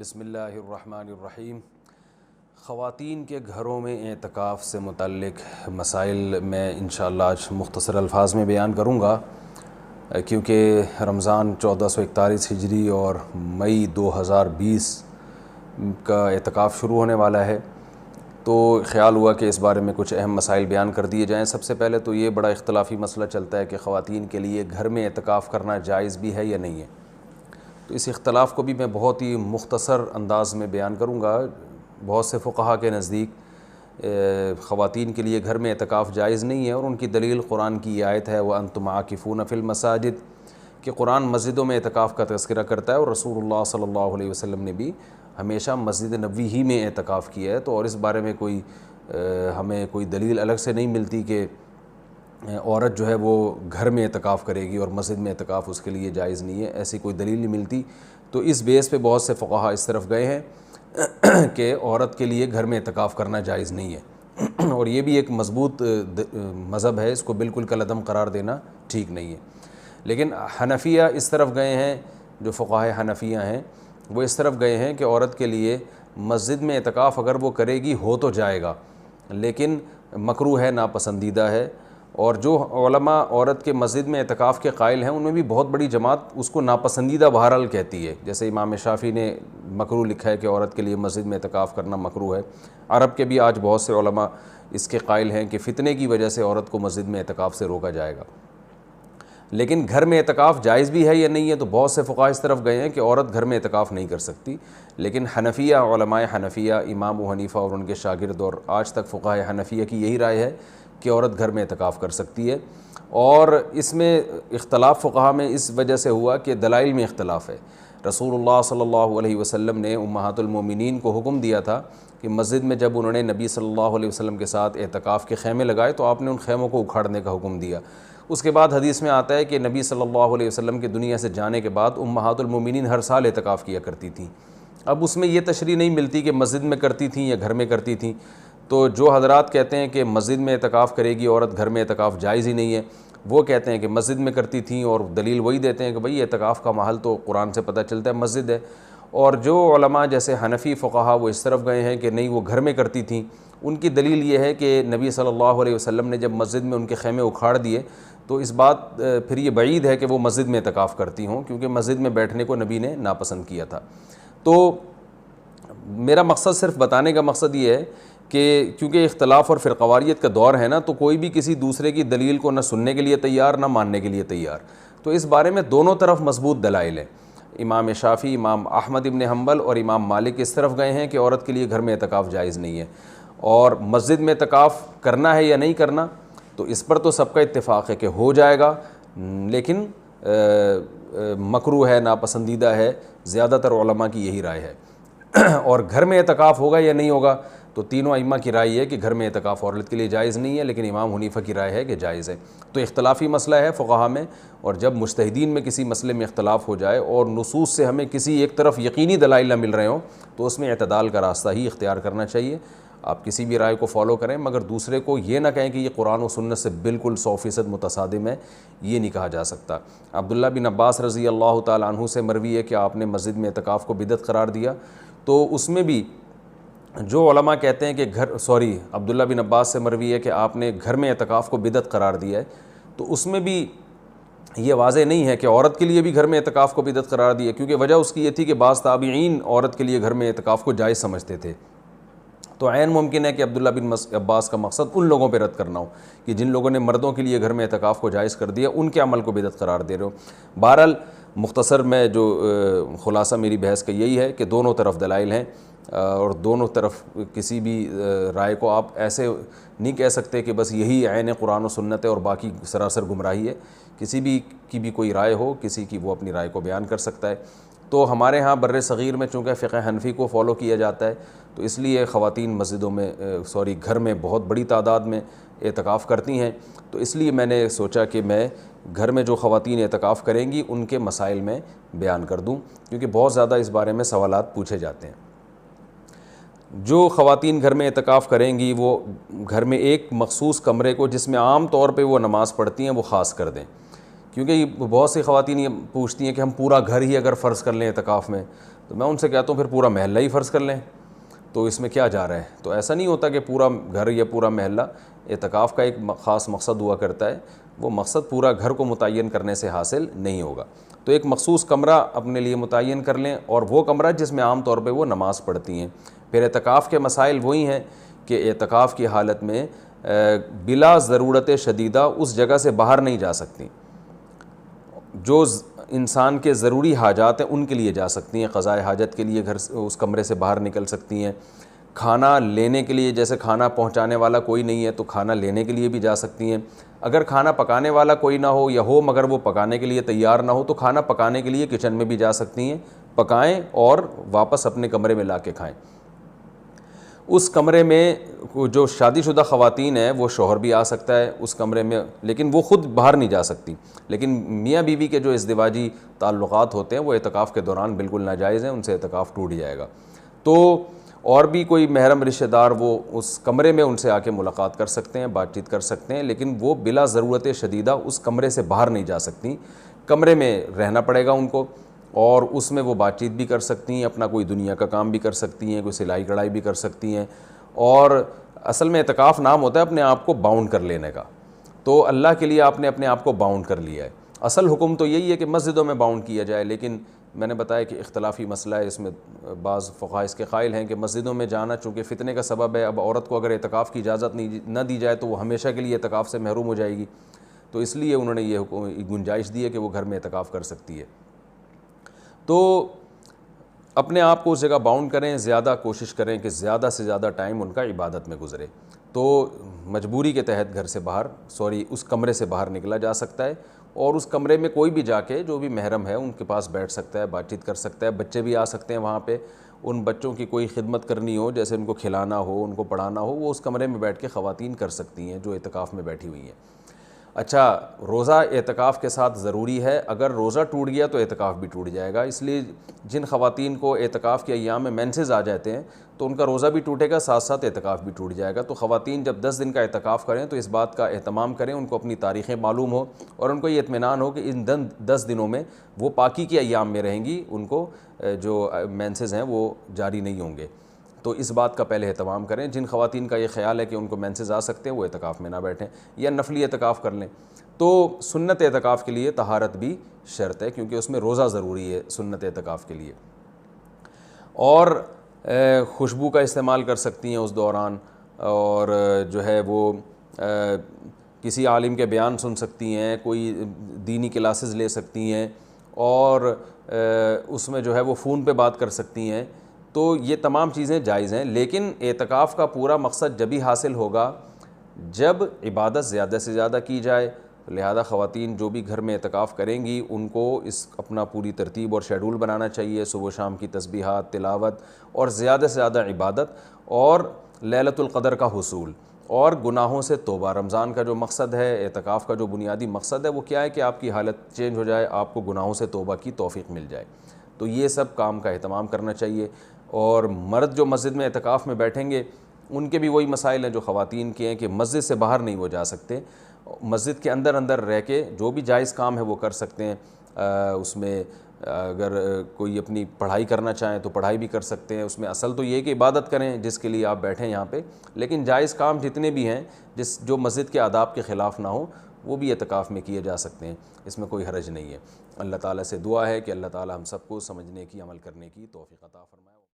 بسم اللہ الرحمن الرحیم۔ خواتین کے گھروں میں اعتکاف سے متعلق مسائل میں انشاءاللہ آج مختصر الفاظ میں بیان کروں گا، کیونکہ رمضان 1441 ہجری اور مئی 2020 کا اعتکاف شروع ہونے والا ہے، تو خیال ہوا کہ اس بارے میں کچھ اہم مسائل بیان کر دیے جائیں۔ سب سے پہلے تو یہ بڑا اختلافی مسئلہ چلتا ہے کہ خواتین کے لیے گھر میں اعتکاف کرنا جائز بھی ہے یا نہیں ہے، تو اس اختلاف کو بھی میں بہت ہی مختصر انداز میں بیان کروں گا۔ بہت سے فقہا کے نزدیک خواتین کے لیے گھر میں اعتکاف جائز نہیں ہے، اور ان کی دلیل قرآن کی یہ آیت ہے وَأَنْتُمْ عَاكِفُونَ فِي الْمَسَاجِدِ، کہ قرآن مسجدوں میں اعتکاف کا تذکرہ کرتا ہے، اور رسول اللہ صلی اللہ علیہ وسلم نے بھی ہمیشہ مسجد نبوی ہی میں اعتکاف کیا ہے، تو اور اس بارے میں ہمیں کوئی دلیل الگ سے نہیں ملتی کہ عورت جو ہے وہ گھر میں اعتکاف کرے گی اور مسجد میں اعتکاف اس کے لیے جائز نہیں ہے، ایسی کوئی دلیل نہیں ملتی۔ تو اس بیس پہ بہت سے فقہا اس طرف گئے ہیں کہ عورت کے لیے گھر میں اعتکاف کرنا جائز نہیں ہے، اور یہ بھی ایک مضبوط مذہب ہے، اس کو بالکل کالعدم قرار دینا ٹھیک نہیں ہے۔ لیکن حنفیہ اس طرف گئے ہیں، جو فقہاء حنفیہ ہیں وہ اس طرف گئے ہیں کہ عورت کے لیے مسجد میں اعتکاف اگر وہ کرے گی ہو تو جائے گا، لیکن مکروہ ہے، ناپسندیدہ ہے۔ اور جو علماء عورت کے مسجد میں اعتکاف کے قائل ہیں ان میں بھی بہت بڑی جماعت اس کو ناپسندیدہ بہرحال کہتی ہے، جیسے امام شافعی نے مکروہ لکھا ہے کہ عورت کے لیے مسجد میں اعتکاف کرنا مکروہ ہے۔ عرب کے بھی آج بہت سے علماء اس کے قائل ہیں کہ فتنے کی وجہ سے عورت کو مسجد میں اعتکاف سے روکا جائے گا۔ لیکن گھر میں اعتکاف جائز بھی ہے یا نہیں ہے، تو بہت سے فقہاء اس طرف گئے ہیں کہ عورت گھر میں اعتکاف نہیں کر سکتی، لیکن حنفیہ علماء حنفیہ امام ابو حنیفہ اور ان کے شاگرد اور آج تک فقہاء حنفیہ کی یہی رائے ہے کہ عورت گھر میں اعتکاف کر سکتی ہے۔ اور اس میں اختلاف فقہاء میں اس وجہ سے ہوا کہ دلائل میں اختلاف ہے۔ رسول اللہ صلی اللہ علیہ وسلم نے امہات المومنین کو حکم دیا تھا کہ مسجد میں جب انہوں نے نبی صلی اللہ علیہ وسلم کے ساتھ اعتکاف کے خیمے لگائے تو آپ نے ان خیموں کو اکھاڑنے کا حکم دیا۔ اس کے بعد حدیث میں آتا ہے کہ نبی صلی اللہ علیہ وسلم کے دنیا سے جانے کے بعد امہات المومنین ہر سال اعتکاف کیا کرتی تھیں۔ اب اس میں یہ تشریح نہیں ملتی کہ مسجد میں کرتی تھیں یا گھر میں کرتی تھیں، تو جو حضرات کہتے ہیں کہ مسجد میں اعتکاف کرے گی عورت، گھر میں اعتکاف جائز ہی نہیں ہے، وہ کہتے ہیں کہ مسجد میں کرتی تھیں، اور دلیل وہی دیتے ہیں کہ بھئی اعتکاف کا محل تو قرآن سے پتہ چلتا ہے مسجد ہے۔ اور جو علماء جیسے حنفی فقہا وہ اس طرف گئے ہیں کہ نہیں وہ گھر میں کرتی تھیں، ان کی دلیل یہ ہے کہ نبی صلی اللہ علیہ وسلم نے جب مسجد میں ان کے خیمے اکھاڑ دیے تو اس بات پھر یہ بعید ہے کہ وہ مسجد میں اعتکاف کرتی ہوں، کیونکہ مسجد میں بیٹھنے کو نبی نے ناپسند کیا تھا۔ تو میرا مقصد صرف بتانے کا مقصد یہ ہے کہ چونکہ اختلاف اور فرقواریت کا دور ہے نا، تو کوئی بھی کسی دوسرے کی دلیل کو نہ سننے کے لیے تیار نہ ماننے کے لیے تیار، تو اس بارے میں دونوں طرف مضبوط دلائل ہیں۔ امام شافعی، امام احمد ابن حنبل اور امام مالک اس طرف گئے ہیں کہ عورت کے لیے گھر میں اعتکاف جائز نہیں ہے، اور مسجد میں اعتکاف کرنا ہے یا نہیں کرنا، تو اس پر تو سب کا اتفاق ہے کہ ہو جائے گا، لیکن مکروہ ہے، ناپسندیدہ ہے، زیادہ تر علماء کی یہی رائے ہے۔ اور گھر میں اعتکاف ہوگا یا نہیں ہوگا، تو تینوں ائمہ کی رائے ہے کہ گھر میں اعتکاف عورت کے لیے جائز نہیں ہے، لیکن امام حنیفہ کی رائے ہے کہ جائز ہے۔ تو اختلافی مسئلہ ہے فقہا میں، اور جب مجتہدین میں کسی مسئلے میں اختلاف ہو جائے اور نصوص سے ہمیں کسی ایک طرف یقینی دلائل نہ مل رہے ہوں، تو اس میں اعتدال کا راستہ ہی اختیار کرنا چاہیے۔ آپ کسی بھی رائے کو فالو کریں، مگر دوسرے کو یہ نہ کہیں کہ یہ قرآن و سنت سے بالکل 100% متصادم ہے، یہ نہیں کہا جا سکتا۔ عبداللہ بن عباس رضی اللہ تعالیٰ عنہ سے مروی ہے کہ آپ نے مسجد میں اعتکاف کو بدعت قرار دیا، تو اس میں بھی جو علماء کہتے ہیں کہ عبداللہ بن عباس سے مروی ہے کہ آپ نے گھر میں اعتکاف کو بدعت قرار دیا ہے، تو اس میں بھی یہ واضح نہیں ہے کہ عورت کے لیے بھی گھر میں اعتکاف کو بدعت قرار دیا، کیونکہ وجہ اس کی یہ تھی کہ بعض تابعین عورت کے لیے گھر میں اعتکاف کو جائز سمجھتے تھے۔ تو عین ممکن ہے کہ عبداللہ بن عباس کا مقصد ان لوگوں پہ رد کرنا ہو کہ جن لوگوں نے مردوں کے لیے گھر میں اعتکاف کو جائز کر دیا، ان کے عمل کو بدعت قرار دے رہے ہو۔ بہرحال مختصر میں جو خلاصہ میری بحث کا یہی ہے کہ دونوں طرف دلائل ہیں، اور دونوں طرف کسی بھی رائے کو آپ ایسے نہیں کہہ سکتے کہ بس یہی عین قرآن و سنت ہے اور باقی سراسر گمراہی ہے۔ کسی بھی کی بھی کوئی رائے ہو، کسی کی وہ اپنی رائے کو بیان کر سکتا ہے۔ تو ہمارے ہاں بر صغیر میں چونکہ فقہ حنفی کو فالو کیا جاتا ہے، تو اس لیے خواتین مسجدوں میں گھر میں بہت بڑی تعداد میں اعتکاف کرتی ہیں، تو اس لیے میں نے سوچا کہ میں گھر میں جو خواتین اعتکاف کریں گی ان کے مسائل میں بیان کر دوں، کیونکہ بہت زیادہ اس بارے میں سوالات پوچھے جاتے ہیں۔ جو خواتین گھر میں اعتکاف کریں گی وہ گھر میں ایک مخصوص کمرے کو جس میں عام طور پہ وہ نماز پڑھتی ہیں وہ خاص کر دیں، کیونکہ بہت سی خواتین یہ پوچھتی ہیں کہ ہم پورا گھر ہی اگر فرض کر لیں اعتکاف میں تو میں ان سے کہتا ہوں پھر پورا محلہ ہی فرض کر لیں، تو اس میں کیا جا رہا ہے؟ تو ایسا نہیں ہوتا کہ پورا گھر یا پورا محلہ، اعتکاف کا ایک خاص مقصد ہوا کرتا ہے، وہ مقصد پورا گھر کو متعین کرنے سے حاصل نہیں ہوگا۔ تو ایک مخصوص کمرہ اپنے لیے متعین کر لیں، اور وہ کمرہ جس میں عام طور پہ وہ نماز پڑھتی ہیں۔ پھر اعتکاف کے مسائل وہی ہیں کہ اعتکاف کی حالت میں بلا ضرورت شدیدہ اس جگہ سے باہر نہیں جا سکتی، جو انسان کے ضروری حاجات ہیں ان کے لیے جا سکتی ہیں، قضاء حاجت کے لیے گھر اس کمرے سے باہر نکل سکتی ہیں، کھانا لینے کے لیے، جیسے کھانا پہنچانے والا کوئی نہیں ہے تو کھانا لینے کے لیے بھی جا سکتی ہیں، اگر کھانا پکانے والا کوئی نہ ہو یا ہو مگر وہ پکانے کے لیے تیار نہ ہو تو کھانا پکانے کے لیے کچن میں بھی جا سکتی ہیں، پکائیں اور واپس اپنے کمرے میں لا کے کھائیں۔ اس کمرے میں جو شادی شدہ خواتین ہیں وہ شوہر بھی آ سکتا ہے اس کمرے میں، لیکن وہ خود باہر نہیں جا سکتی، لیکن میاں بیوی کے جو ازدواجی تعلقات ہوتے ہیں وہ اعتکاف کے دوران بالکل ناجائز ہیں، ان سے اعتکاف ٹوٹ جائے گا۔ تو اور بھی کوئی محرم رشتہ دار وہ اس کمرے میں ان سے آ کے ملاقات کر سکتے ہیں، بات چیت کر سکتے ہیں، لیکن وہ بلا ضرورت شدیدہ اس کمرے سے باہر نہیں جا سکتی، کمرے میں رہنا پڑے گا ان کو، اور اس میں وہ بات چیت بھی کر سکتی ہیں، اپنا کوئی دنیا کا کام بھی کر سکتی ہیں، کوئی سلائی کڑھائی بھی کر سکتی ہیں۔ اور اصل میں اعتکاف نام ہوتا ہے اپنے آپ کو باؤنڈ کر لینے کا، تو اللہ کے لیے آپ نے اپنے آپ کو باؤنڈ کر لیا ہے۔ اصل حکم تو یہی ہے کہ مسجدوں میں باؤنڈ کیا جائے، لیکن میں نے بتایا کہ اختلافی مسئلہ ہے، اس میں بعض فقہاء اس کے قائل ہیں کہ مسجدوں میں جانا چونکہ فتنے کا سبب ہے، اب عورت کو اگر اعتکاف کی اجازت نہ دی جائے تو وہ ہمیشہ کے لیے اعتکاف سے محروم ہو جائے گی، تو اس لیے انہوں نے یہ گنجائش دی ہے کہ وہ گھر میں اعتکاف کر سکتی ہے۔ تو اپنے آپ کو اس جگہ باؤنڈ کریں، زیادہ کوشش کریں کہ زیادہ سے زیادہ ٹائم ان کا عبادت میں گزرے، تو مجبوری کے تحت گھر سے باہر اس کمرے سے باہر نکلا جا سکتا ہے، اور اس کمرے میں کوئی بھی جا کے جو بھی محرم ہے ان کے پاس بیٹھ سکتا ہے، بات چیت کر سکتا ہے، بچے بھی آ سکتے ہیں وہاں پہ، ان بچوں کی کوئی خدمت کرنی ہو، جیسے ان کو کھلانا ہو، ان کو پڑھانا ہو، وہ اس کمرے میں بیٹھ کے خواتین کر سکتی ہیں جو اعتکاف میں بیٹھی ہوئی ہیں۔ اچھا، روزہ اعتکاف کے ساتھ ضروری ہے، اگر روزہ ٹوٹ گیا تو اعتکاف بھی ٹوٹ جائے گا، اس لیے جن خواتین کو اعتکاف کے ایام میں مینسز آ جاتے ہیں تو ان کا روزہ بھی ٹوٹے گا، ساتھ ساتھ اعتکاف بھی ٹوٹ جائے گا۔ تو خواتین جب 10 دن کا اعتکاف کریں تو اس بات کا اہتمام کریں، ان کو اپنی تاریخیں معلوم ہو اور ان کو یہ اطمینان ہو کہ ان 10 دنوں میں وہ پاکی کے ایام میں رہیں گی، ان کو جو مینسز ہیں وہ جاری نہیں ہوں گے، تو اس بات کا پہلے اہتمام کریں۔ جن خواتین کا یہ خیال ہے کہ ان کو مینسز آ سکتے ہیں وہ اعتکاف میں نہ بیٹھیں یا نفلی اعتکاف کر لیں۔ تو سنت اعتکاف کے لیے طہارت بھی شرط ہے، کیونکہ اس میں روزہ ضروری ہے سنت اعتکاف کے لیے، اور خوشبو کا استعمال کر سکتی ہیں اس دوران، اور جو ہے وہ کسی عالم کے بیان سن سکتی ہیں، کوئی دینی کلاسز لے سکتی ہیں، اور اس میں جو ہے وہ فون پہ بات کر سکتی ہیں، تو یہ تمام چیزیں جائز ہیں۔ لیکن اعتکاف کا پورا مقصد جبھی حاصل ہوگا جب عبادت زیادہ سے زیادہ کی جائے، لہذا خواتین جو بھی گھر میں اعتکاف کریں گی ان کو اس اپنا پوری ترتیب اور شیڈول بنانا چاہیے، صبح و شام کی تسبیحات، تلاوت، اور زیادہ سے زیادہ عبادت اور لیلۃ القدر کا حصول اور گناہوں سے توبہ۔ رمضان کا جو مقصد ہے، اعتکاف کا جو بنیادی مقصد ہے وہ کیا ہے کہ آپ کی حالت چینج ہو جائے، آپ کو گناہوں سے توبہ کی توفیق مل جائے، تو یہ سب کام کا اہتمام کرنا چاہیے۔ اور مرد جو مسجد میں اعتکاف میں بیٹھیں گے ان کے بھی وہی مسائل ہیں جو خواتین کے ہیں کہ مسجد سے باہر نہیں وہ جا سکتے، مسجد کے اندر رہ کے جو بھی جائز کام ہے وہ کر سکتے ہیں، اس میں اگر کوئی اپنی پڑھائی کرنا چاہیں تو پڑھائی بھی کر سکتے ہیں، اس میں اصل تو یہ کہ عبادت کریں جس کے لیے آپ بیٹھیں یہاں پہ، لیکن جائز کام جتنے بھی ہیں جو مسجد کے آداب کے خلاف نہ ہوں وہ بھی اعتکاف میں کیے جا سکتے ہیں، اس میں کوئی حرج نہیں ہے۔ اللہ تعالیٰ سے دعا ہے کہ اللہ تعالیٰ ہم سب کو سمجھنے کی، عمل کرنے کی توفیق عطا فرمائے۔